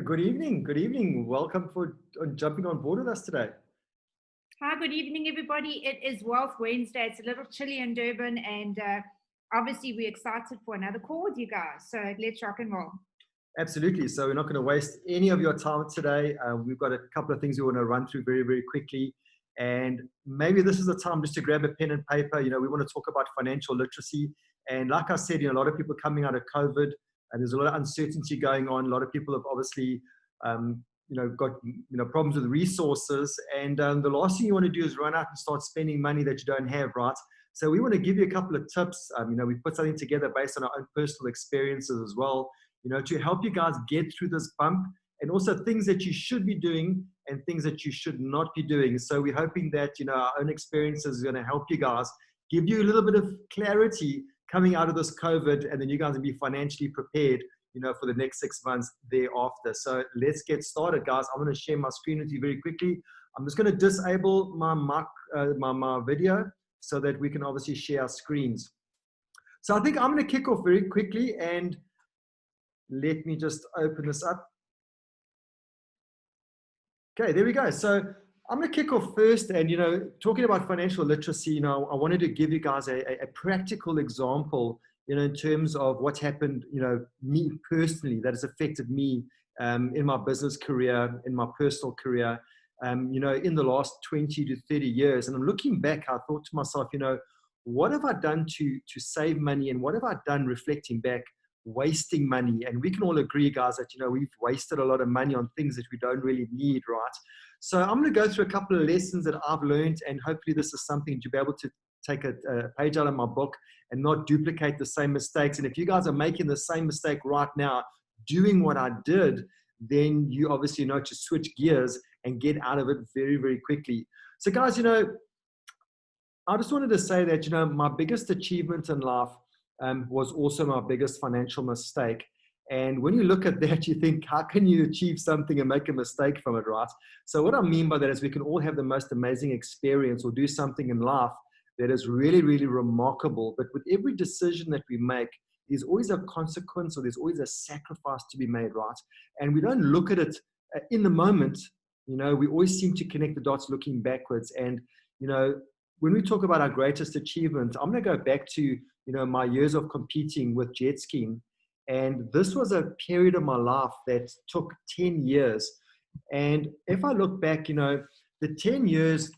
Good evening. Good evening. Welcome for jumping on board with us today. Hi, good evening, everybody. It is Wealth Wednesday. It's a little chilly in Durban, and obviously, we're excited for another call with you guys. So let's rock and roll. Absolutely. So we're not going to waste any of your time today. We've got a couple of things we want to run through very, very quickly. And maybe this is the time just to grab a pen and paper. We want to talk about financial literacy. And like I said, a lot of people coming out of COVID, and there's a lot of uncertainty going on. A lot of people have obviously, got problems with resources. And the last thing you want to do is run out and start spending money that you don't have, right? So we want to give you a couple of tips. We put something together based on our own personal experiences as well, to help you guys get through this bump, and also things that you should be doing and things that you should not be doing. So we're hoping that, our own experiences is going to help you guys, give you a little bit of clarity coming out of this COVID, and then you guys will be financially prepared, for the next 6 months thereafter. So let's get started, guys. I'm going to share my screen with you very quickly. I'm just going to disable my mic, my video, so that we can obviously share our screens. So I think I'm going to kick off very quickly, and let me just open this up. Okay, there we go. So I'm going to kick off first, and, talking about financial literacy, I wanted to give you guys a practical example, in terms of what's happened, me personally, that has affected me in my business career, in my personal career, in the last 20 to 30 years. And I'm looking back, I thought to myself, what have I done to save money, and what have I done reflecting back, wasting money? And we can all agree, guys, that we've wasted a lot of money on things that we don't really need, right? So I'm going to go through a couple of lessons that I've learned, and hopefully this is something to be able to take a page out of my book and not duplicate the same mistakes. And if you guys are making the same mistake right now, doing what I did, then you obviously know to switch gears and get out of it very, very quickly. So guys, I just wanted to say that, my biggest achievement in life was also my biggest financial mistake. And when you look at that, you think, how can you achieve something and make a mistake from it, right? So what I mean by that is we can all have the most amazing experience or do something in life that is really, really remarkable. But with every decision that we make, there's always a consequence, or there's always a sacrifice to be made, right? And we don't look at it in the moment. We always seem to connect the dots looking backwards. And, when we talk about our greatest achievement, I'm going to go back to, my years of competing with jet skiing. And this was a period of my life that took 10 years. And if I look back, the 10 years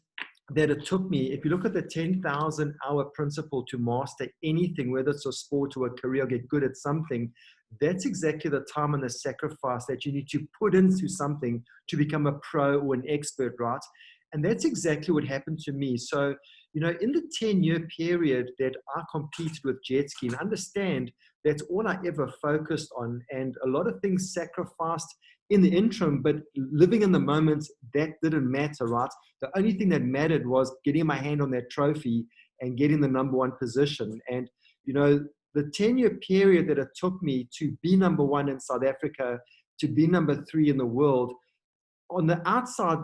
that it took me, if you look at the 10,000 hour principle to master anything, whether it's a sport or a career, get good at something, that's exactly the time and the sacrifice that you need to put into something to become a pro or an expert, right? And that's exactly what happened to me. So, in the 10-year period that I competed with jet skiing, understand that's all I ever focused on, and a lot of things sacrificed in the interim, but living in the moment, that didn't matter, right? The only thing that mattered was getting my hand on that trophy and getting the number one position. And, the 10-year period that it took me to be number one in South Africa, to be number 3 in the world, on the outside,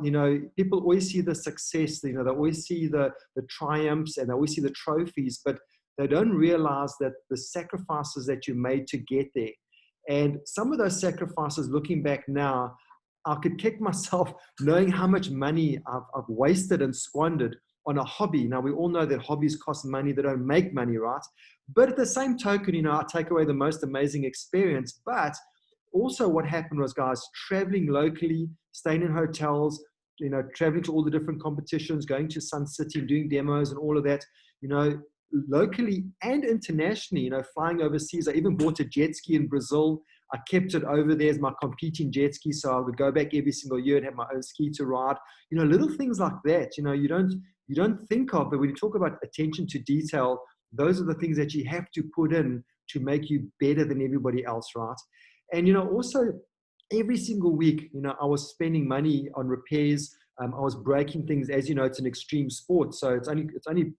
people always see the success, they always see the triumphs, and they always see the trophies, but they don't realize that the sacrifices that you made to get there. And some of those sacrifices, looking back now, I could kick myself knowing how much money I've wasted and squandered on a hobby. Now, we all know that hobbies cost money, they don't make money, right? But at the same token, I take away the most amazing experience. But also what happened was, guys, traveling locally, staying in hotels, traveling to all the different competitions, going to Sun City, doing demos and all of that, locally and internationally, flying overseas. I even bought a jet ski in Brazil. I kept it over there as my competing jet ski. So I would go back every single year and have my own ski to ride, little things like that, you don't think of, but when you talk about attention to detail, those are the things that you have to put in to make you better than everybody else, right? And, also every single week, I was spending money on repairs. I was breaking things. As you know, it's an extreme sport. So it's only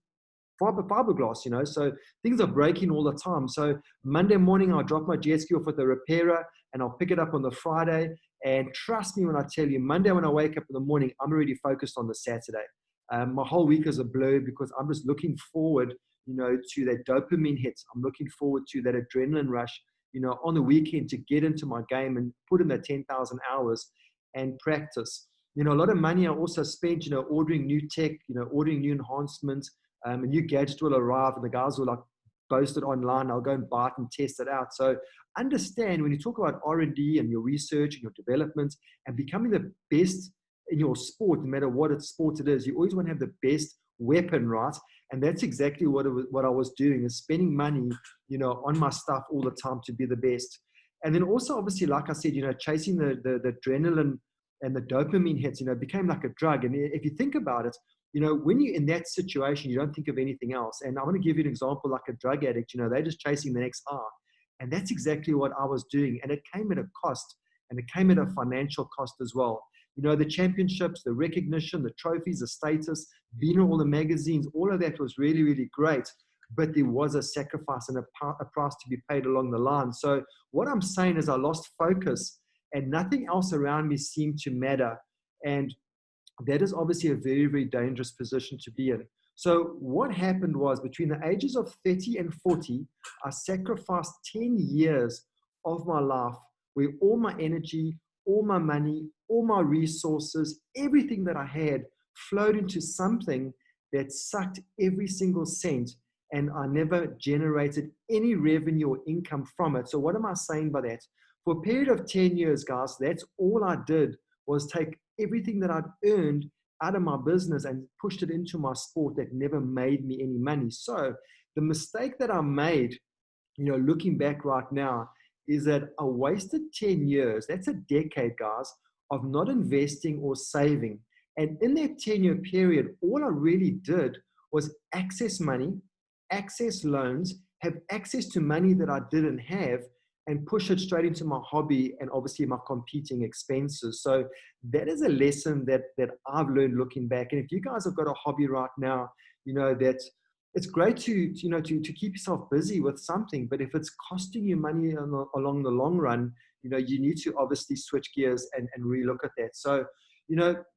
fiberglass, so things are breaking all the time. So Monday morning, I'll drop my jet ski off with the repairer, and I'll pick it up on the Friday. And trust me when I tell you, Monday when I wake up in the morning, I'm already focused on the Saturday. My whole week is a blur because I'm just looking forward, to that dopamine hit. I'm looking forward to that adrenaline rush on the weekend to get into my game and put in that 10,000 hours and practice. A lot of money I also spent, ordering new tech, ordering new enhancements. A new gadget will arrive and the guys will like boast it online. I'll go and buy it and test it out. So understand when you talk about R&D and your research and your development and becoming the best in your sport, no matter what sport it is, you always want to have the best weapon, right? And that's exactly what I was doing, is spending money, on my stuff all the time to be the best. And then also, obviously, like I said, chasing the adrenaline and the dopamine hits, became like a drug. And if you think about it, when you're in that situation, you don't think of anything else. And I want to give you an example, like a drug addict, they're just chasing the next high. And that's exactly what I was doing. And it came at a cost, and it came at a financial cost as well. The championships, the recognition, the trophies, the status, being in all the magazines, all of that was really, really great. But there was a sacrifice and a price to be paid along the line. So what I'm saying is I lost focus and nothing else around me seemed to matter. And that is obviously a very, very dangerous position to be in. So what happened was between the ages of 30 and 40, I sacrificed 10 years of my life where all my energy, all my money, all my resources, everything that I had flowed into something that sucked every single cent, and I never generated any revenue or income from it. So what am I saying by that? For a period of 10 years, guys, that's all I did was take everything that I'd earned out of my business and pushed it into my sport that never made me any money. So the mistake that I made, looking back right now, is that I wasted 10 years, that's a decade, guys, of not investing or saving. And in that 10-year period, all I really did was access money, access loans, have access to money that I didn't have, and push it straight into my hobby and obviously my competing expenses. So that is a lesson that I've learned looking back. And if you guys have got a hobby right now, that it's great to keep yourself busy with something, but if it's costing you money along the long run, you need to obviously switch gears and relook at that. So,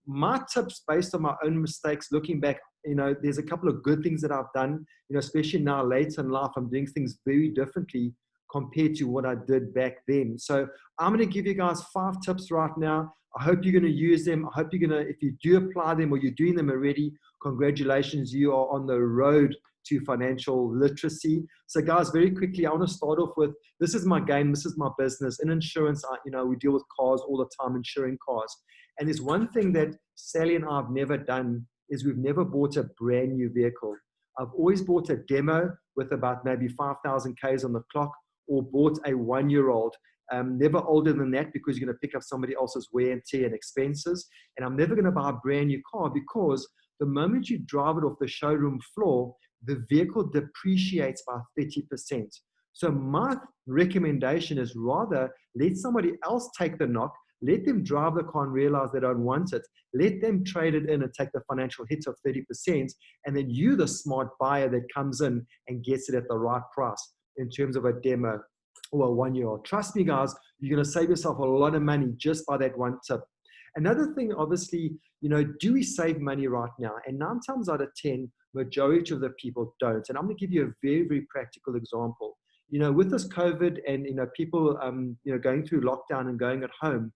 my tips based on my own mistakes, looking back, there's a couple of good things that I've done, especially now later in life, I'm doing things very differently compared to what I did back then. So I'm going to give you guys 5 tips right now. I hope you're going to use them. I hope you're going to, if you do apply them or you're doing them already, congratulations, you are on the road to financial literacy. So guys, very quickly, I want to start off with, this is my game, this is my business. In insurance, we deal with cars all the time, insuring cars. And there's one thing that Sally and I have never done, is we've never bought a brand new vehicle. I've always bought a demo with about maybe 5,000 Ks on the clock, or bought a 1-year-old, never older than that, because you're going to pick up somebody else's wear and tear and expenses. And I'm never going to buy a brand new car, because the moment you drive it off the showroom floor, the vehicle depreciates by 30%. So my recommendation is rather let somebody else take the knock, let them drive the car and realize they don't want it, let them trade it in and take the financial hit of 30%, and then you, the smart buyer that comes in and gets it at the right price in terms of a demo or a 1-year-old. Trust me, guys, you're going to save yourself a lot of money just by that one tip. Another thing, obviously, do we save money right now? And 9 times out of 10, majority of the people don't. And I'm going to give you a very, very practical example. With this COVID and, people, going through lockdown and going at home,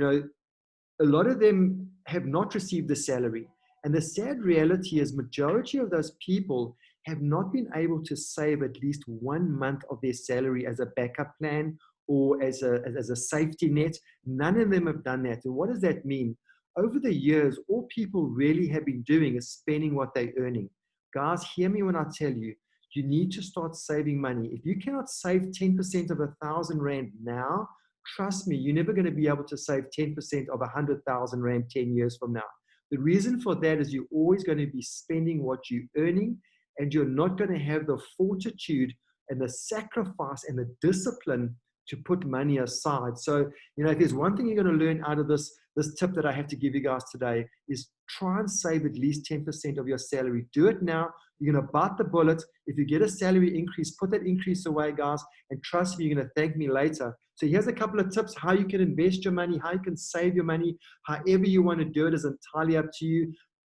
a lot of them have not received the salary. And the sad reality is majority of those people have not been able to save at least 1 month of their salary as a backup plan or as a safety net. None of them have done that. And what does that mean? Over the years, all people really have been doing is spending what they're earning. Guys, hear me when I tell you, you need to start saving money. If you cannot save 10% of 1,000 Rand now, trust me, you're never going to be able to save 10% of 100,000 Rand 10 years from now. The reason for that is you're always going to be spending what you're earning, and you're not going to have the fortitude and the sacrifice and the discipline to put money aside. So, if there's one thing you're going to learn out of this tip that I have to give you guys today, is try and save at least 10% of your salary. Do it now. You're going to bite the bullet. If you get a salary increase, put that increase away, guys, and trust me, you're going to thank me later. So here's a couple of tips, how you can invest your money, how you can save your money. However you want to do it is entirely up to you.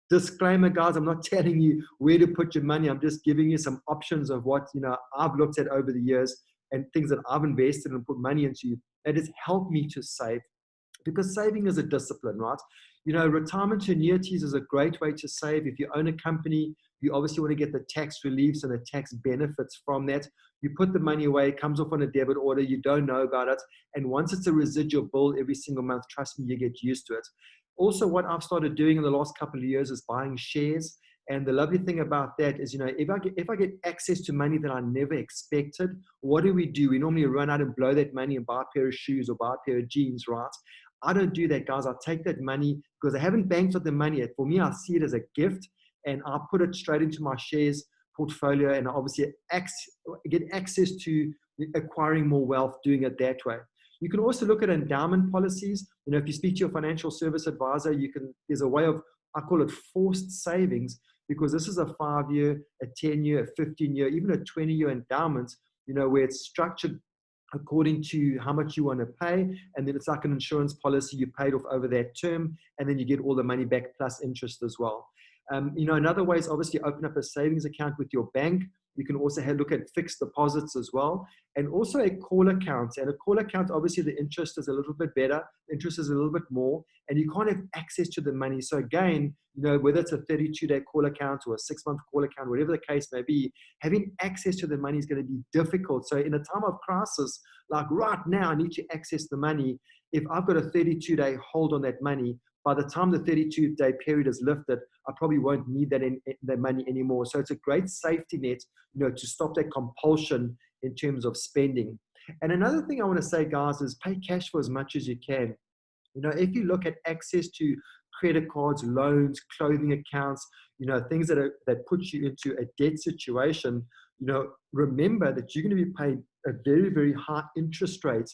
Disclaimer, guys, I'm not telling you where to put your money. I'm just giving you some options of what, I've looked at over the years. and things that I've invested and put money into, that has helped me to save, because saving is a discipline, right? Retirement annuities is a great way to save. If you own a company, you obviously want to get the tax reliefs and the tax benefits from that. You put the money away, it comes off on a debit order, you don't know about it. And once it's a residual bill every single month, trust me, you get used to it. Also, what I've started doing in the last couple of years is buying shares. And the lovely thing about that is, if I get access to money that I never expected, what do? We normally run out and blow that money and buy a pair of shoes or buy a pair of jeans, right? I don't do that, guys. I take that money because I haven't banked with the money yet. For me, I see it as a gift, and I put it straight into my shares portfolio, and I obviously get access to acquiring more wealth doing it that way. You can also look at endowment policies. If you speak to your financial service advisor, there's a way of, I call it forced savings, because this is a 5-year, a 10-year, a 15-year, even a 20-year endowment, where it's structured according to how much you want to pay. And then it's like an insurance policy. You paid off over that term, and then you get all the money back plus interest as well. Another way is obviously open up a savings account with your bank. You can also look at fixed deposits as well, and also a call account. And a call account, obviously the interest is a little bit better, interest is a little bit more, and you can't have access to the money. So again, whether it's a 32-day call account or a 6-month call account, whatever the case may be, having access to the money is going to be difficult. So in a time of crisis, like right now, I need to access the money. If I've got a 32-day hold on that money, by the time the 32-day period is lifted, I probably won't need that money anymore. So it's a great safety net, to stop that compulsion in terms of spending. And another thing I want to say, guys, is pay cash for as much as you can. If you look at access to credit cards, loans, clothing accounts, things that put you into a debt situation, remember that you're going to be paid a very, very high interest rate,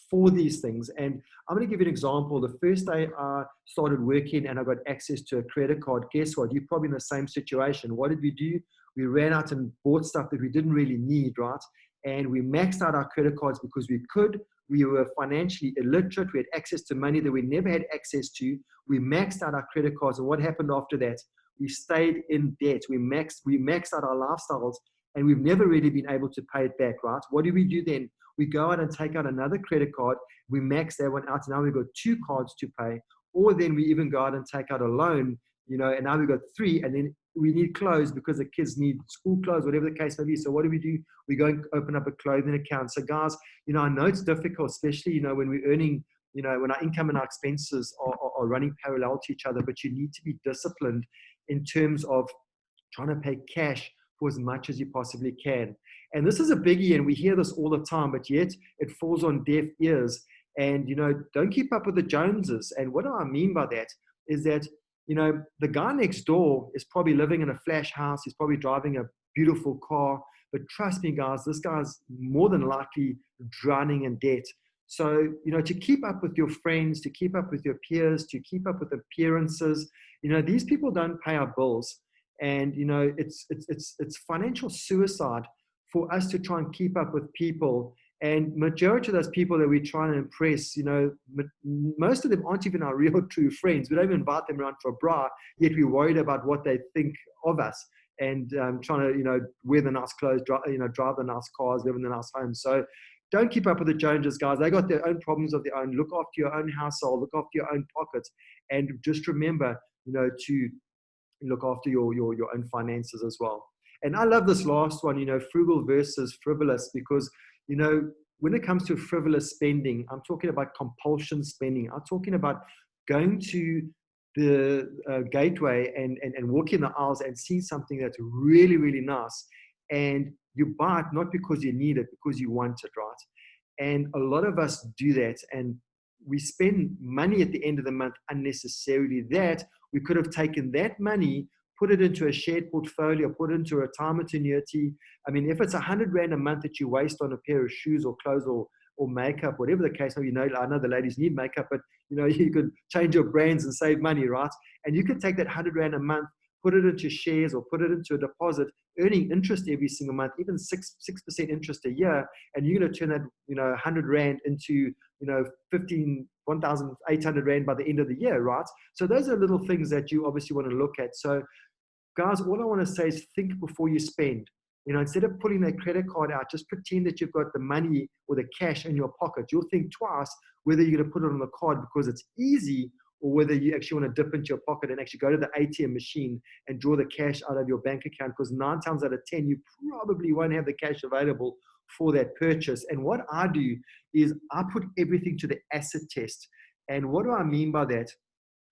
for these things. And I'm going to give you an example. The first day I started working and I got access to a credit card, guess what? You're probably in the same situation. What did we do? We ran out and bought stuff that we didn't really need, right? And we maxed out our credit cards because we could. We were financially illiterate. We had access to money that we never had access to. We maxed out our credit cards. And what happened after that? We stayed in debt. We maxed out our lifestyles, and we've never really been able to pay it back, right? What do we do then? We go out and take out another credit card. We max that one out. And now we've got 2 cards to pay. Or then we even go out and take out a loan, and now we've got 3. And then we need clothes because the kids need school clothes, whatever the case may be. So what do? We go and open up a clothing account. So guys, I know it's difficult, especially, when we're earning, when our income and our expenses are running parallel to each other, but you need to be disciplined in terms of trying to pay cash for as much as you possibly can. And this is a biggie, and we hear this all the time, but yet it falls on deaf ears. And, don't keep up with the Joneses. And what do I mean by that is that, the guy next door is probably living in a flash house. He's probably driving a beautiful car. But trust me, guys, this guy's more than likely drowning in debt. So, to keep up with your friends, to keep up with your peers, to keep up with appearances, these people don't pay our bills. And, it's financial suicide for us to try and keep up with people. And majority of those people that we're trying to impress, most of them aren't even our real true friends. We don't even invite them around for a bra, yet we're worried about what they think of us, and trying to, wear the nice clothes, drive the nice cars, live in the nice homes. So don't keep up with the Joneses, guys. They got their own problems of their own. Look after your own household, look after your own pockets, and just remember, to look after your own finances as well. And I love this last one, frugal versus frivolous, because, when it comes to frivolous spending, I'm talking about compulsion spending. I'm talking about going to the gateway and walking the aisles and seeing something that's really, really nice. And you buy it not because you need it, because you want it, right? And a lot of us do that. And we spend money at the end of the month unnecessarily, that we could have taken that money, put it into a shared portfolio, put it into a retirement annuity. I mean, if it's 100 Rand a month that you waste on a pair of shoes or clothes or makeup, whatever the case may be, I know the ladies need makeup, but you could change your brands and save money, right? And you could take that 100 Rand a month, put it into shares or put it into a deposit, earning interest every single month, even 6% interest a year, and you're going to turn that 100 Rand into 1,800 Rand by the end of the year, right? So those are little things that you obviously want to look at. So guys, all I want to say is think before you spend. Instead of pulling that credit card out, just pretend that you've got the money or the cash in your pocket. You'll think twice whether you're going to put it on the card because it's easy, or whether you actually want to dip into your pocket and actually go to the ATM machine and draw the cash out of your bank account, because 9 times out of 10, you probably won't have the cash available for that purchase. And what I do is I put everything to the acid test. And what do I mean by that?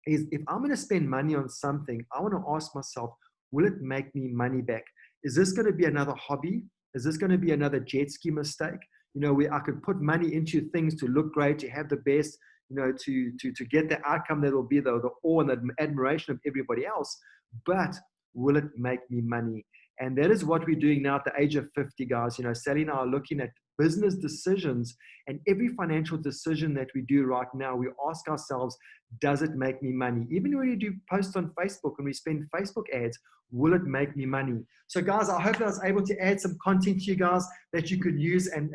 Is if I'm going to spend money on something, I want to ask myself, will it make me money back? Is this going to be another hobby? Is this going to be another jet ski mistake? Where I could put money into things to look great, to have the best, to get the outcome that will be the awe and the admiration of everybody else. But will it make me money? And that is what we're doing now at the age of 50, guys. Sally and I are looking at business decisions, and every financial decision that we do right now, we ask ourselves, does it make me money? Even when we do posts on Facebook and we spend Facebook ads, will it make me money? So guys, I hope that I was able to add some content to you guys that you could use and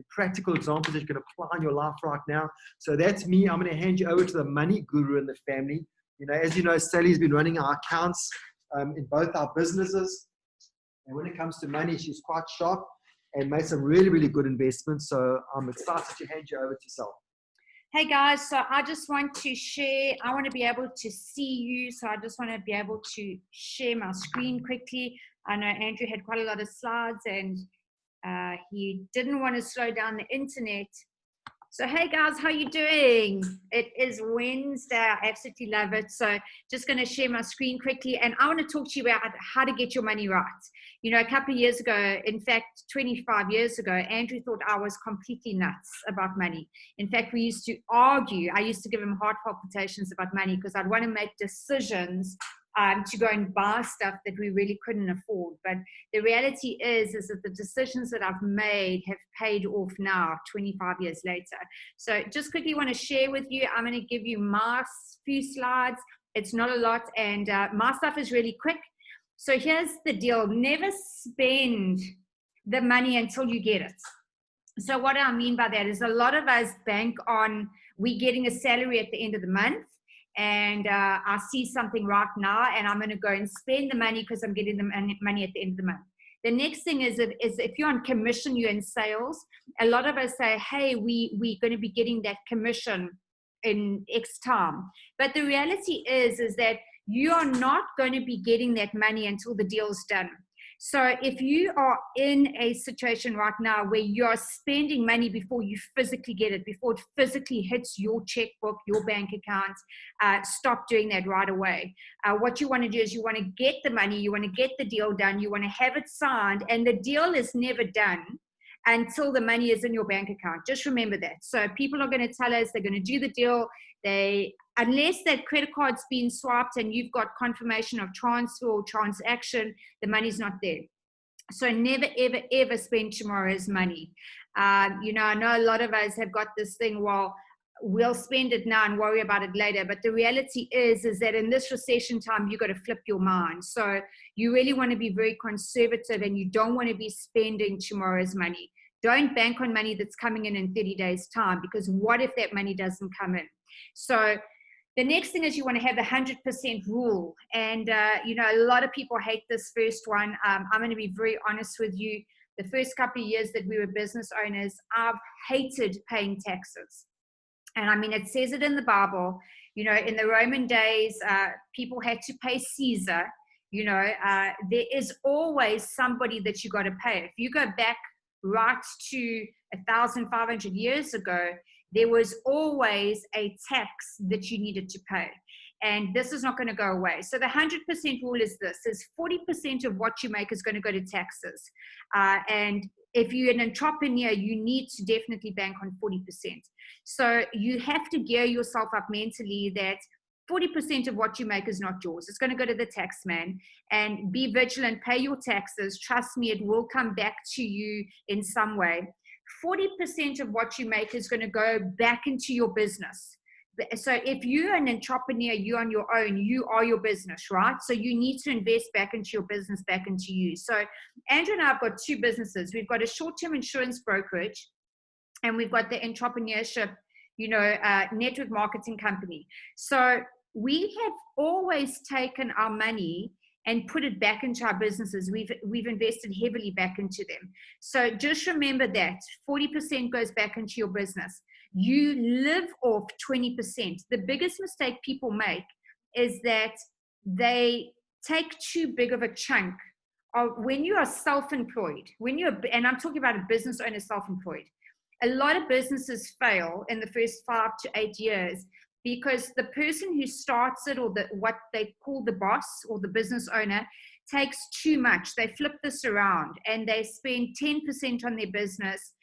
practical examples that you can apply in your life right now. So that's me. I'm going to hand you over to the money guru in the family. As you know, Sally's been running our accounts in both our businesses. And when it comes to money, she's quite sharp and made some really, really good investments. So I'm excited to hand you over to Sal. Hey guys, so I just want to share, I want to be able to see you. So I just want to be able to share my screen quickly. I know Andrew had quite a lot of slides and he didn't want to slow down the internet. So hey guys, how you doing? It is Wednesday. I absolutely love it. So just going to share my screen quickly, and I want to talk to you about how to get your money right. A couple of years ago, in fact 25 years ago, Andrew thought I was completely nuts about money. In fact, we used to argue. I used to give him heart palpitations about money because I'd want to make decisions to go and buy stuff that we really couldn't afford. But the reality is that the decisions that I've made have paid off now, 25 years later. So just quickly want to share with you, I'm going to give you my few slides. It's not a lot, and my stuff is really quick. So here's the deal. Never spend the money until you get it. So what I mean by that is a lot of us bank on we getting a salary at the end of the month. And I see something right now and I'm going to go and spend the money because I'm getting the money at the end of the month. The next thing is if you're on commission, you're in sales, a lot of us say, hey, we're going to be getting that commission in X time. But the reality is that you are not going to be getting that money until the deal's done. So if you are in a situation right now where you're spending money before you physically get it, before it physically hits your checkbook, your bank account, stop doing that right away. What you want to do is you want to get the money, you want to get the deal done, you want to have it signed, and the deal is never done until the money is in your bank account. Just remember that. So people are going to tell us they're going to do the deal. Unless that credit card's been swiped and you've got confirmation of transfer or transaction, the money's not there. So never, ever, ever spend tomorrow's money. I know a lot of us have got this thing, well, we'll spend it now and worry about it later. But the reality is that in this recession time, you've got to flip your mind. So you really want to be very conservative and you don't want to be spending tomorrow's money. Don't bank on money that's coming in 30 days time, because what if that money doesn't come in? So the next thing is you want to have the 100% rule. And, a lot of people hate this first one. I'm going to be very honest with you. The first couple of years that we were business owners, I've hated paying taxes. And I mean, it says it in the Bible. In the Roman days, people had to pay Caesar. There is always somebody that you got to pay. If you go back right to 1,500 years ago, there was always a tax that you needed to pay. And this is not going to go away. So the 100% rule is this, is 40% of what you make is going to go to taxes. And if you're an entrepreneur, you need to definitely bank on 40%. So you have to gear yourself up mentally that 40% of what you make is not yours. It's going to go to the tax man. And be vigilant, pay your taxes. Trust me, it will come back to you in some way. 40% of what you make is going to go back into your business. So if you're an entrepreneur, you're on your own, you are your business, right? So you need to invest back into your business, back into you. So Andrew and I have got two businesses. We've got a short-term insurance brokerage, and we've got the entrepreneurship, network marketing company. So we have always taken our money and put it back into our businesses. We've invested heavily back into them. So just remember that 40% goes back into your business. You live off 20%. The biggest mistake people make is that they take too big of a chunk of, when you are self-employed, and I'm talking about a business owner self-employed, a lot of businesses fail in the first 5 to 8 years because the person who starts it, or what they call the boss or the business owner, takes too much. They flip this around and they spend 10% on their business.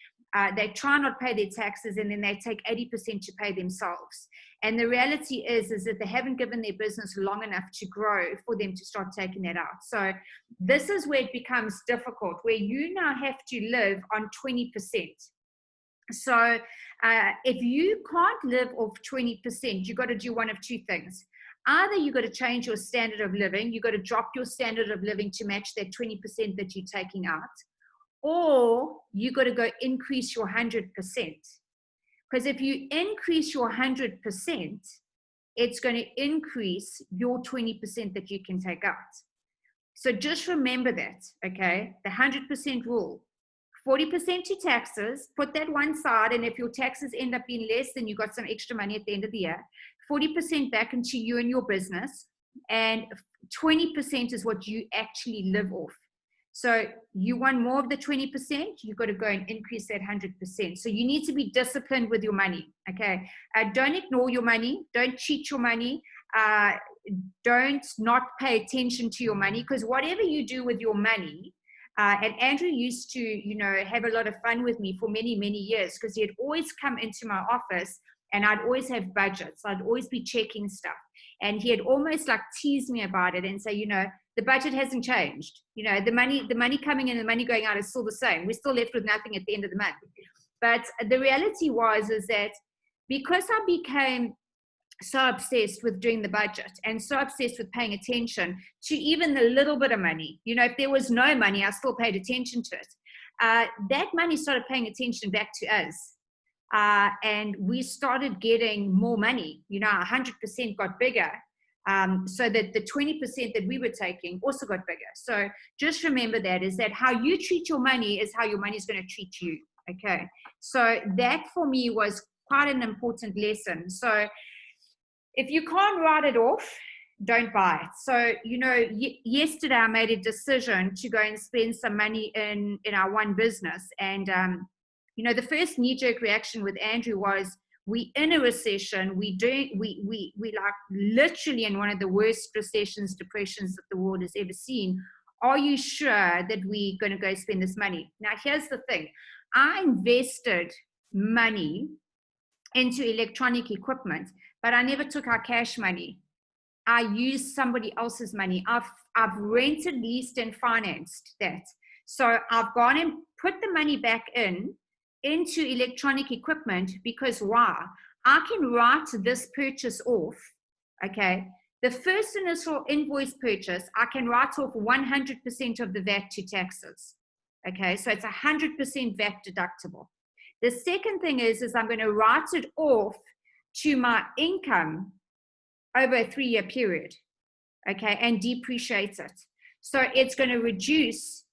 They try not pay their taxes, and then they take 80% to pay themselves. And the reality is that they haven't given their business long enough to grow for them to start taking that out. So this is where it becomes difficult, where you now have to live on 20%. So if you can't live off 20%, you've got to do one of two things. Either you've got to change your standard of living, you've got to drop your standard of living to match that 20% that you're taking out, or you got to go increase your 100%. Because if you increase your 100%, it's going to increase your 20% that you can take out. So just remember that, okay? The 100% rule. 40% to taxes, put that one side, and if your taxes end up being less, then you got some extra money at the end of the year. 40% back into you and your business, and 20% is what you actually live off. So you want more of the 20%, you've got to go and increase that 100%. So you need to be disciplined with your money, okay? Don't ignore your money. Don't cheat your money. Don't not pay attention to your money, because whatever you do with your money, and Andrew used to, have a lot of fun with me for many, many years, because he'd always come into my office and I'd always have budgets. I'd always be checking stuff. And he'd almost like tease me about it and say, the budget hasn't changed. The money coming in and the money going out is still the same. We're still left with nothing at the end of the month. But the reality is that because I became so obsessed with doing the budget and so obsessed with paying attention to even the little bit of money, if there was no money, I still paid attention to it. That money started paying attention back to us. And we started getting more money, 100% got bigger. So that the 20% that we were taking also got bigger. So just remember that how you treat your money is how your money is going to treat you. Okay. So that for me was quite an important lesson. So if you can't write it off, don't buy it. So, yesterday I made a decision to go and spend some money in our one business. And, the first knee-jerk reaction with Andrew was, we in a recession, we like literally in one of the worst recessions, depressions that the world has ever seen. Are you sure that we're going to go spend this money? Now, here's the thing. I invested money into electronic equipment, but I never took our cash money. I used somebody else's money. I've rented, leased, and financed that. So I've gone and put the money back into electronic equipment, because why? I can write this purchase off, okay? The first initial invoice purchase, I can write off 100% of the VAT to taxes, okay? So it's 100% VAT deductible. The second thing is I'm going to write it off to my income over a 3-year period, okay, and depreciate it. So it's going to reduce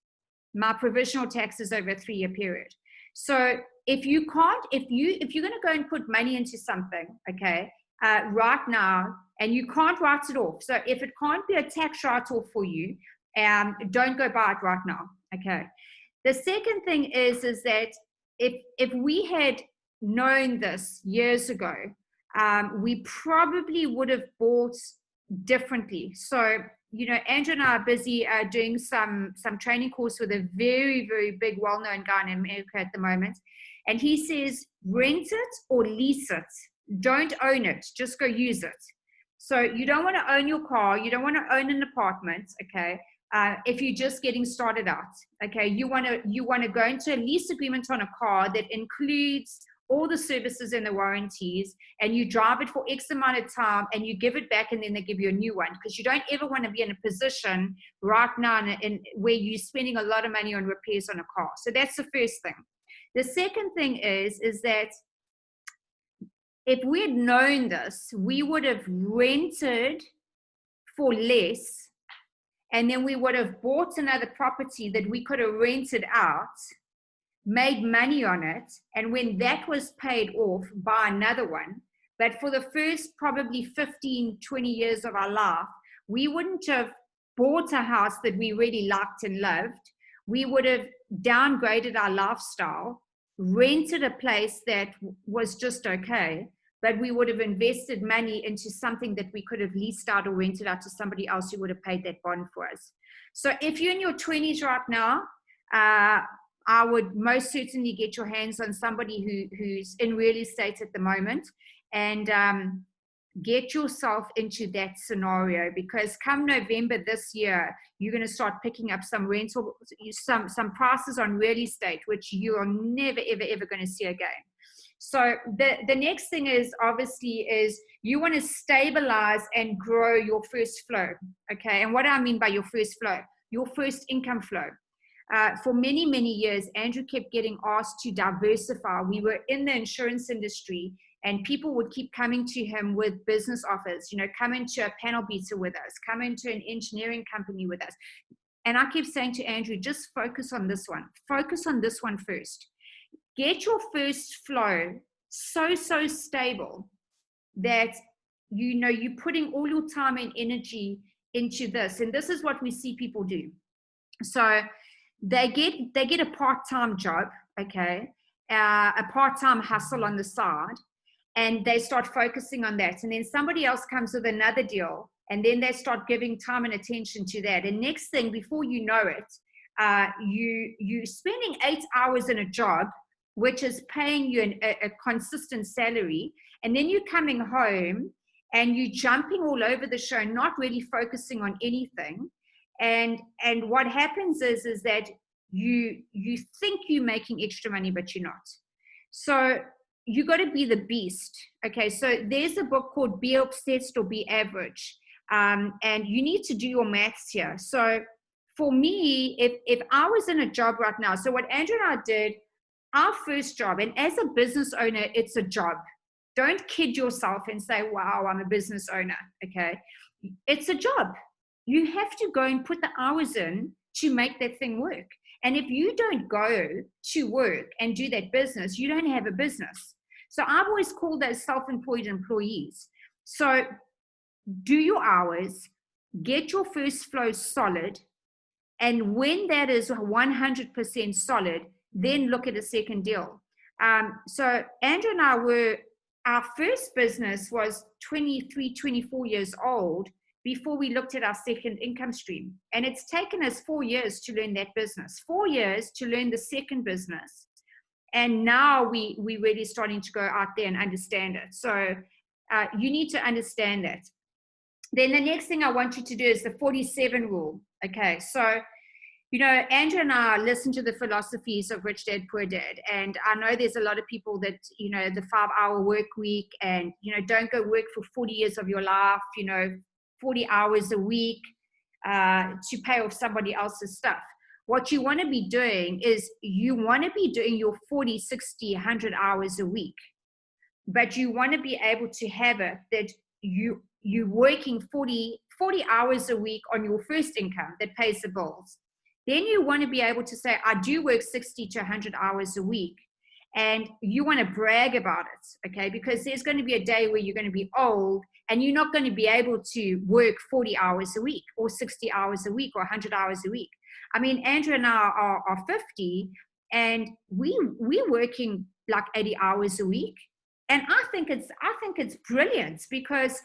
my provisional taxes over a 3-year period. So if you're going to go and put money into something, okay, right now, and you can't write it off. So if it can't be a tax write-off for you, don't go buy it right now, okay. The second thing is that if we had known this years ago, we probably would have bought differently. So, Andrew and I are busy doing some training course with a very, very big, well-known guy in America at the moment. And he says, rent it or lease it. Don't own it. Just go use it. So you don't want to own your car. You don't want to own an apartment, okay? If you're just getting started out, okay? You want to go into a lease agreement on a car that includes all the services and the warranties, and you drive it for X amount of time and you give it back, and then they give you a new one, because you don't ever want to be in a position right now where you're spending a lot of money on repairs on a car. So that's the first thing. The second thing is that if we had known this, we would have rented for less and then we would have bought another property that we could have rented out, made money on it, and when that was paid off, buy another one. But for the first probably 15, 20 years of our life, we wouldn't have bought a house that we really liked and loved. We would have downgraded our lifestyle, rented a place that was just okay, but we would have invested money into something that we could have leased out or rented out to somebody else who would have paid that bond for us. So if you're in your 20s right now, I would most certainly get your hands on somebody who's in real estate at the moment, and get yourself into that scenario, because come November this year, you're going to start picking up some rental, some prices on real estate, which you are never, ever going to see again. So the next thing is obviously is you want to stabilize and grow your first flow. Okay. And what do I mean by your first flow? Your first income flow. For many, many years, Andrew kept getting asked to diversify. We were in the insurance industry, and people would keep coming to him with business offers, you know, come into a panel beater with us, come into an engineering company with us. And I kept saying to Andrew, just focus on this one. Focus on this one first. Get your first flow so stable that, you know, you're putting all your time and energy into this. And this is what we see people do. So they get a part-time job, okay, a part-time hustle on the side, and they start focusing on that. And then somebody else comes with another deal, and then they start giving time and attention to that. And next thing, before you know it, you're spending 8 hours in a job, which is paying you a consistent salary. And then you're coming home and you're jumping all over the show, not really focusing on anything. And what happens is that you think you're making extra money, but you're not. So you got to be the beast. Okay, so there's a book called Be Obsessed or Be Average, and you need to do your maths here. So for me, if I was in a job right now, so what Andrew and I did, our first job, and as a business owner, it's a job. Don't kid yourself and say, wow, I'm a business owner. Okay, it's a job. You have to go and put the hours in to make that thing work. And if you don't go to work and do that business, you don't have a business. So I've always called those self-employed employees. So do your hours, get your first flow solid. And when that is 100% solid, then look at a second deal. So Andrew and I our first business was 23, 24 years old before we looked at our second income stream. And it's taken us 4 years to learn that business, 4 years to learn the second business. And now we're really starting to go out there and understand it. So you need to understand that. Then the next thing I want you to do is the 47 rule. Okay, so, you know, Andrew and I listen to the philosophies of Rich Dad, Poor Dad. And I know there's a lot of people that, you know, the 5-hour work week and, you know, don't go work for 40 years of your life, you know, 40 hours a week to pay off somebody else's stuff. What you want to be doing is you want to be doing your 40, 60, 100 hours a week. But you want to be able to have it that you're working 40 hours a week on your first income that pays the bills. Then you want to be able to say, I do work 60 to 100 hours a week. And you want to brag about it, okay? Because there's going to be a day where you're going to be old and you're not going to be able to work 40 hours a week or 60 hours a week or 100 hours a week. I mean, Andrew and I are 50 and we're working like 80 hours a week. And I think it's brilliant because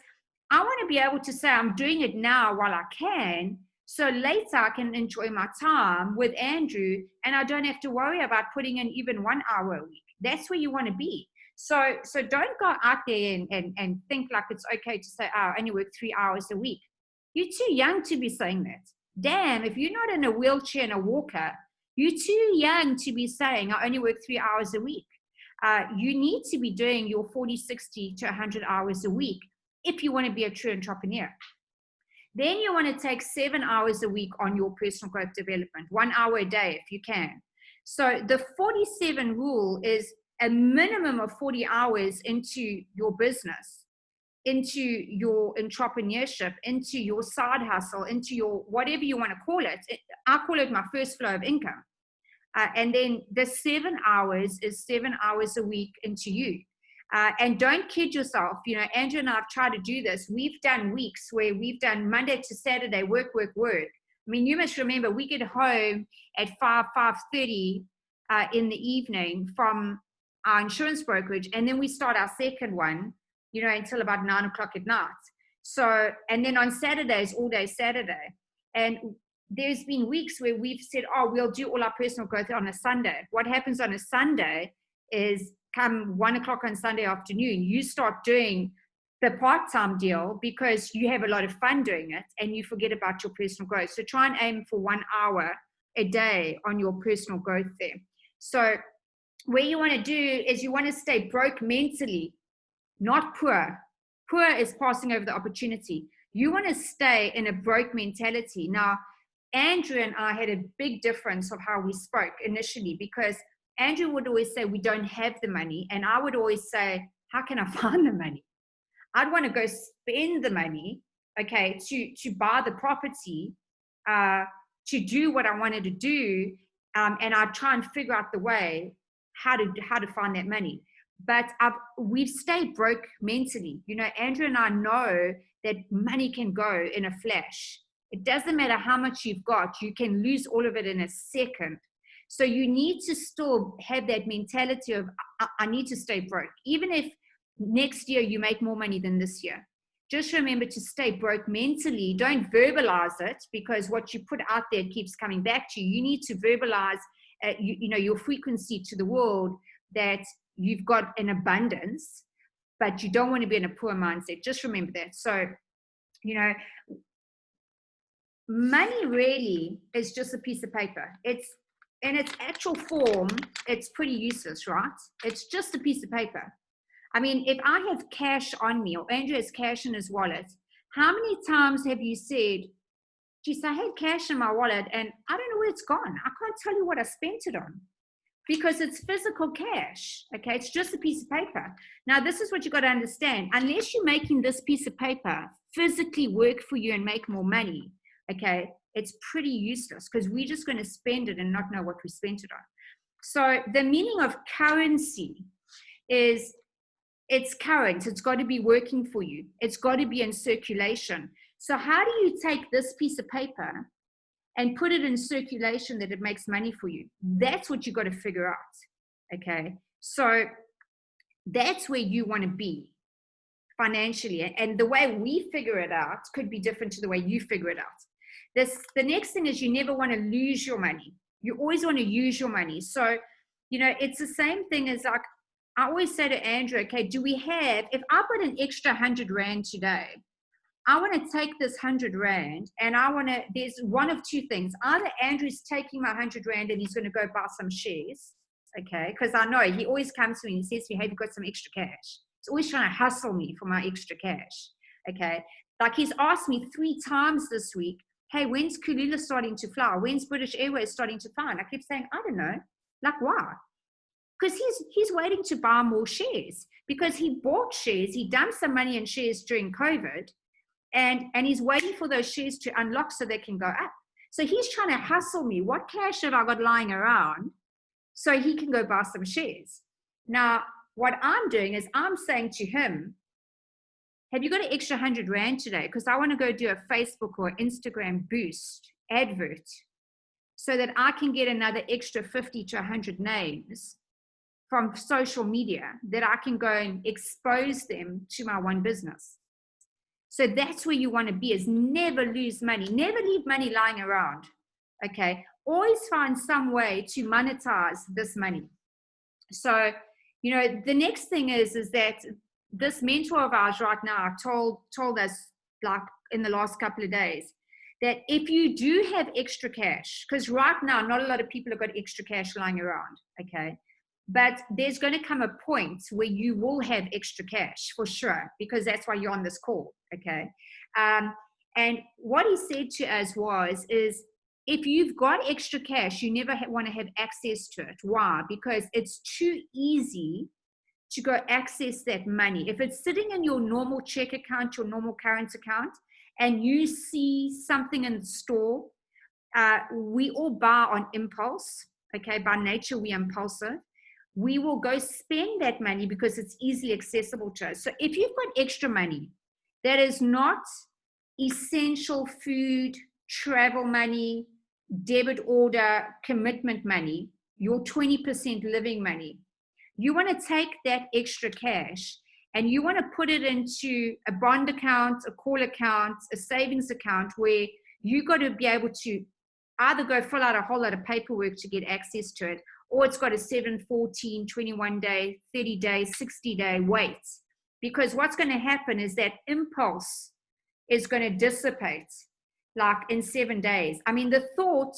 I want to be able to say I'm doing it now while I can. So later I can enjoy my time with Andrew and I don't have to worry about putting in even 1 hour a week. That's where you want to be. So don't go out there and think like it's okay to say, oh, I only work 3 hours a week. You're too young to be saying that. Damn, if you're not in a wheelchair and a walker, you're too young to be saying I only work 3 hours a week. You need to be doing your 40, 60 to 100 hours a week if you want to be a true entrepreneur. Then you want to take 7 hours a week on your personal growth development, 1 hour a day if you can. So the 47 rule is a minimum of 40 hours into your business. into your entrepreneurship, into your side hustle, into your whatever you want to call it. I call it my first flow of income. And then the 7 hours is 7 hours a week into you. And don't kid yourself. You know, Andrew and I have tried to do this. We've done weeks where we've done Monday to Saturday, work. I mean, you must remember, we get home at 5:30 in the evening from our insurance brokerage, and then we start our second one, you know, until about 9 o'clock at night. So, and then on Saturdays, all day Saturday. And there's been weeks where we've said, oh, we'll do all our personal growth on a Sunday. What happens on a Sunday is come 1 o'clock on Sunday afternoon, you start doing the part-time deal because you have a lot of fun doing it and you forget about your personal growth. So try and aim for 1 hour a day on your personal growth there. So what you want to do is you want to stay broke mentally, not poor. Poor is passing over the opportunity. You want to stay in a broke mentality. Now, Andrew and I had a big difference of how we spoke initially, because Andrew would always say, we don't have the money. And I would always say, how can I find the money? I'd want to go spend the money, okay, to buy the property, to do what I wanted to do. And I'd try and figure out the way how to find that money. But we've stayed broke mentally. You know, Andrew and I know that money can go in a flash. It doesn't matter how much you've got, you can lose all of it in a second. So you need to still have that mentality of, I need to stay broke. Even if next year you make more money than this year, just remember to stay broke mentally. Don't verbalize it, because what you put out there keeps coming back to you. You need to verbalize you know, your frequency to the world, that you've got an abundance, but you don't want to be in a poor mindset. Just remember that. So, you know, money really is just a piece of paper. It's in its actual form, it's pretty useless, right? It's just a piece of paper. I mean, if I have cash on me, or Andrew has cash in his wallet, how many times have you said, geez, I had cash in my wallet and I don't know where it's gone. I can't tell you what I spent it on, because it's physical cash. Okay, it's just a piece of paper. Now, this is what you got to understand. Unless you're making this piece of paper physically work for you and make more money, okay, it's pretty useless, because we're just going to spend it and not know what we spent it on. So the meaning of currency is, it's current. It's got to be working for you. It's got to be in circulation. So how do you take this piece of paper and put it in circulation that it makes money for you? That's what you got to figure out. Okay. So that's where you want to be financially. And the way we figure it out could be different to the way you figure it out. The next thing is, you never want to lose your money. You always want to use your money. So, you know, it's the same thing as, like, I always say to Andrew, okay, do we have, if I've got an extra 100 Rand today, I want to take this 100 Rand and there's one of two things. Either Andrew's taking my 100 Rand and he's going to go buy some shares, okay? Because I know he always comes to me and says to me, hey, you've got some extra cash. He's always trying to hustle me for my extra cash, okay? Like, he's asked me 3 times this week, hey, when's Kulula starting to fly? When's British Airways starting to fly? And I keep saying, I don't know. Like, why? Because he's waiting to buy more shares, because he bought shares. He dumped some money in shares during COVID, and he's waiting for those shares to unlock so they can go up. So he's trying to hustle me. What cash have I got lying around so he can go buy some shares? Now, what I'm doing is I'm saying to him, have you got an extra 100 Rand today? Because I want to go do a Facebook or Instagram boost advert so that I can get another extra 50 to 100 names from social media that I can go and expose them to my one business. So that's where you want to be, is never lose money. Never leave money lying around, okay? Always find some way to monetize this money. So, you know, the next thing is that this mentor of ours right now told us, like, in the last couple of days, that if you do have extra cash, because right now not a lot of people have got extra cash lying around, okay? But there's going to come a point where you will have extra cash for sure, because that's why you're on this call, okay? And what he said to us is if you've got extra cash, you never want to have access to it. Why? Because it's too easy to go access that money. If it's sitting in your normal check account, your normal current account, and you see something in the store, we all buy on impulse. Okay, by nature, we are impulsive. We will go spend that money because it's easily accessible to us. So if you've got extra money that is not essential food, travel money, debit order, commitment money, your 20% living money, you want to take that extra cash and you want to put it into a bond account, a call account, a savings account, where you got to be able to either go fill out a whole lot of paperwork to get access to it, or it's got a 7, 14, 21 day, 30 day, 60 day wait. Because what's going to happen is that impulse is going to dissipate like in 7 days. I mean, the thought,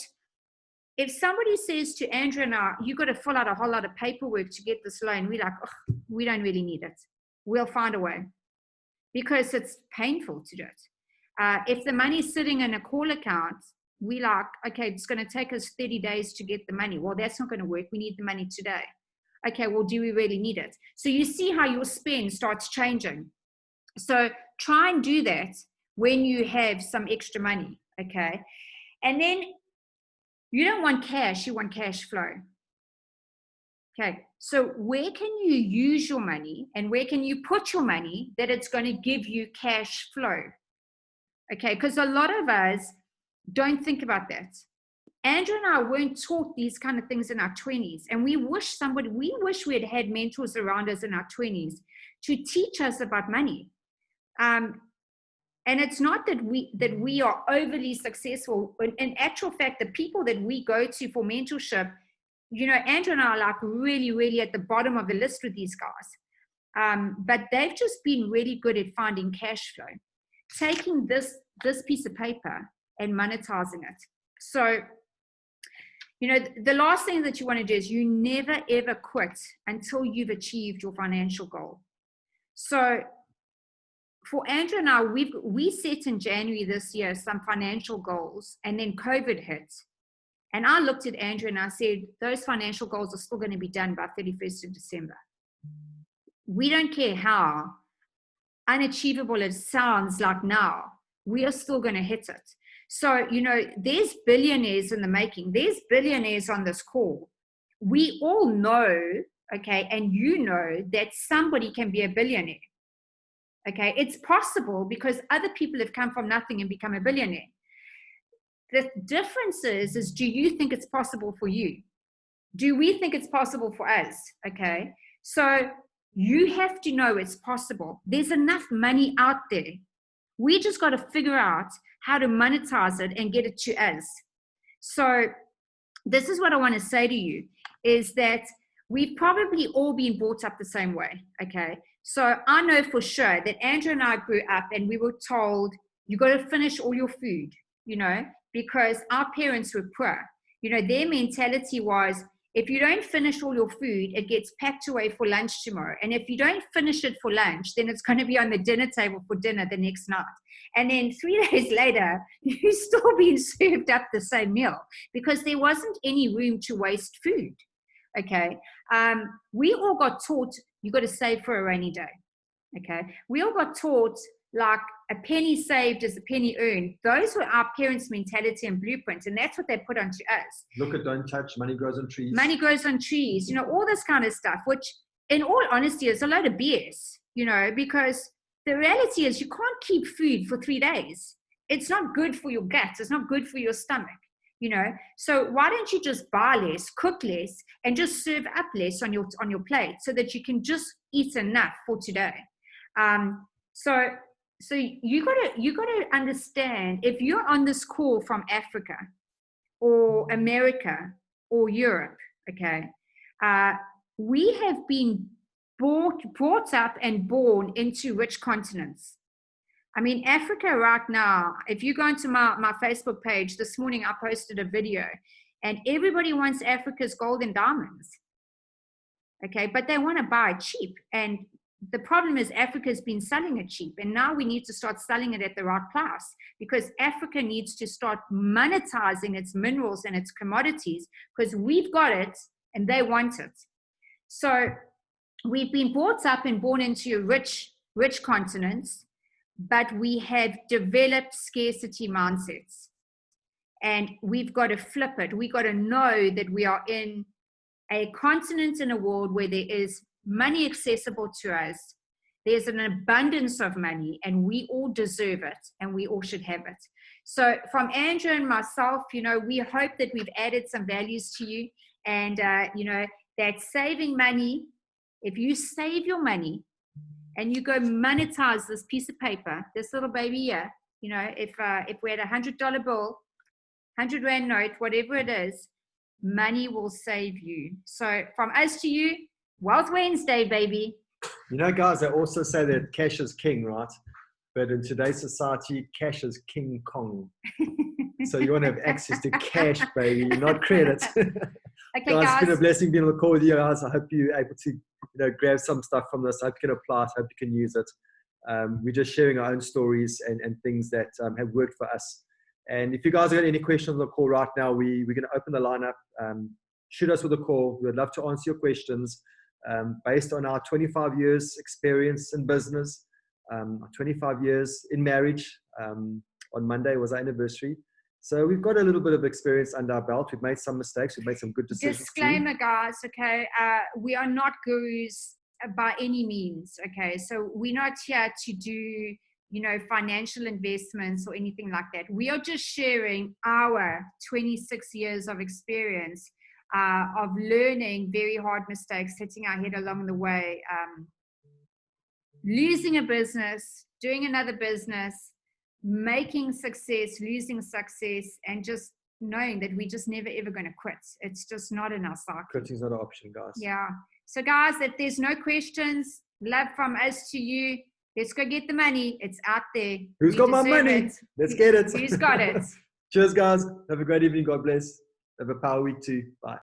if somebody says to Andrew and I, you got to fill out a whole lot of paperwork to get this loan, we're like, oh, we don't really need it. We'll find a way, because it's painful to do it. If the money's sitting in a call account, we like, okay, it's going to take us 30 days to get the money. Well, that's not going to work. We need the money today. Okay, well, do we really need it? So you see how your spend starts changing. So try and do that when you have some extra money, okay? And then you don't want cash, you want cash flow. Okay, so where can you use your money and where can you put your money that it's going to give you cash flow? Okay, because a lot of us don't think about that. Andrew and I weren't taught these kind of things in our 20s, and we wish we had had mentors around us in our 20s to teach us about money. And it's not that we are overly successful. In actual fact, the people that we go to for mentorship, you know, Andrew and I are like really, really at the bottom of the list with these guys. But they've just been really good at finding cash flow, taking this piece of paper and monetizing it. So, you know, the last thing that you want to do is you never, ever quit until you've achieved your financial goal. So for Andrew and I, we set in January this year some financial goals, and then COVID hit. And I looked at Andrew and I said, those financial goals are still going to be done by 31st of December. We don't care how unachievable it sounds like now, we are still going to hit it. So, you know, there's billionaires in the making. There's billionaires on this call. We all know, okay, and you know that somebody can be a billionaire. Okay, it's possible because other people have come from nothing and become a billionaire. The difference is do you think it's possible for you? Do we think it's possible for us? Okay, so you have to know it's possible. There's enough money out there. We just got to figure out how to monetize it and get it to us. So this is what I want to say to you, is that we've probably all been brought up the same way, okay? So I know for sure that Andrew and I grew up and we were told, you got to finish all your food, you know, because our parents were poor. You know, their mentality was, if you don't finish all your food, it gets packed away for lunch tomorrow. And if you don't finish it for lunch, then it's going to be on the dinner table for dinner the next night. And then 3 days later, you're still being served up the same meal because there wasn't any room to waste food. Okay. We all got taught you got to save for a rainy day. Okay. We all got taught like a penny saved is a penny earned. Those were our parents' mentality and blueprint, and that's what they put onto us. Look at, don't touch, money grows on trees. Money grows on trees, you know, all this kind of stuff, which in all honesty is a load of BS, you know, because the reality is you can't keep food for 3 days. It's not good for your guts. It's not good for your stomach, you know. So why don't you just buy less, cook less, and just serve up less on your plate so that you can just eat enough for today. So you gotta understand, if you're on this call from Africa or America or Europe, okay, we have been brought up and born into rich continents. I mean, Africa right now, if you go into my Facebook page, this morning I posted a video, and everybody wants Africa's gold and diamonds. Okay, but they want to buy it cheap. And the problem is Africa's been selling it cheap, and now we need to start selling it at the right price, because Africa needs to start monetizing its minerals and its commodities, because we've got it and they want it. So we've been brought up and born into a rich continents, but we have developed scarcity mindsets. And we've got to flip it. We've got to know that we are in a continent in a world where there is money accessible to us. There's an abundance of money, and we all deserve it, and we all should have it. So from Andrew and myself, we hope that we've added some values to you, and, that saving money, if you save your money and you go monetize this piece of paper, this little baby here, if we had $100 bill, 100 Rand note, whatever it is, money will save you. So from us to you, Wealth Wednesday, baby. Guys, they also say that cash is king, right? But in today's society, cash is King Kong. So you want to have access to cash, baby, not credit. Okay, guys, it's been a blessing being on the call with you guys. I hope you're able to grab some stuff from this. I hope you can apply it. I hope you can use it. We're just sharing our own stories and things that have worked for us. And if you guys have got any questions on the call right now, we're going to open the line up. Shoot us with a call. We'd love to answer your questions based on our 25 years experience in business, 25 years in marriage. On Monday was our anniversary. So we've got a little bit of experience under our belt. We've made some mistakes. We've made some good decisions. Disclaimer, guys, okay? We are not gurus by any means, okay? So we're not here to do financial investments or anything like that. We are just sharing our 26 years of experience of learning very hard mistakes, hitting our head along the way, losing a business, doing another business, making success, losing success, and just knowing that we're just never ever going to quit. It's just not in our cycle. Quitting's not an option, guys. Yeah. So guys, if there's no questions, love from us to you. Let's go get the money. It's out there. Who's got my money? Let's get it. Who's got it? Cheers, guys. Have a great evening. God bless. Have a power week too. Bye.